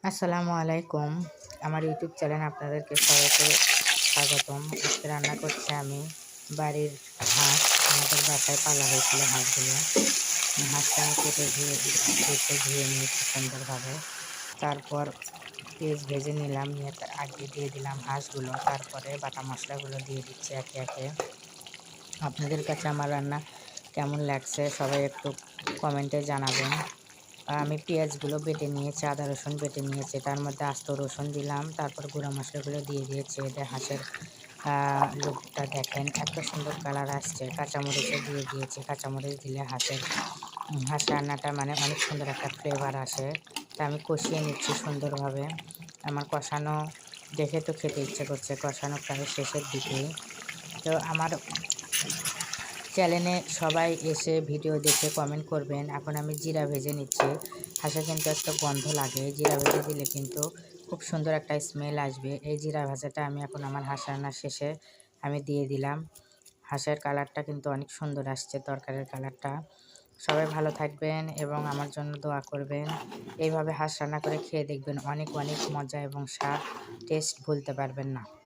আসসালামু আলাইকুম। আমার ইউটিউব চ্যানেলে আপনাদেরকে সবাইকে স্বাগতম। আজকে রান্না করছি আমি বাড়ির হাঁস। আমাদের বাসায় পালা হয়েছিল হাঁসগুলো। হাঁসটা আমি কেটে ধুয়ে নিয়েছি সুন্দরভাবে। তারপর পেঁয়াজ ভেজে নিলাম, নিয়ে আগে দিয়ে দিলাম হাঁসগুলো। তারপরে বাটা মশলাগুলো দিয়ে দিচ্ছি একে একে। আপনাদের কাছে আমার রান্না কেমন লাগছে সবাই একটু কমেন্টে জানাবেন। আমি পেঁয়াজগুলো বেটে নিয়েছি, আদা রসুন বেটে নিয়েছি, তার মধ্যে আস্ত রসুন দিলাম, তারপর গুঁড়া মশলাগুলো দিয়ে দিয়েছি। এতে হাঁসের লুকটা দেখেন এত সুন্দর কালার আসছে। কাঁচামরিচও দিয়ে দিয়েছি, কাঁচামরিচ দিলে হাঁস রান্নাটা মানে অনেক সুন্দর একটা ফ্লেভার আসে। তা আমি কষিয়ে নিচ্ছি সুন্দরভাবে। আমার কষানো দেখে তো খেতে ইচ্ছে করছে, কষানো প্রায় শেষের দিকেই। তো আমার চ্যানেলে সবাই এসে ভিডিও দেখে কমেন্ট করবেন। এখন আমি জিরা ভেজে নিচ্ছি। হাঁসে কিন্তু একটা গন্ধ লাগে, জিরা ভেজে দিলে কিন্তু খুব সুন্দর একটা স্মেল আসবে। এই জিরা ভাজাটা আমি এখন আমার হাঁস রান্নার শেষে আমি দিয়ে দিলাম। হাঁসের কালারটা কিন্তু অনেক সুন্দর আসছে, তরকারির কালারটা। সবাই ভালো থাকবেন এবং আমার জন্য দোয়া করবেন। এইভাবে হাঁস রান্না করে খেয়ে দেখবেন, অনেক অনেক মজা এবং স্বাদ, টেস্ট ভুলতে পারবেন না।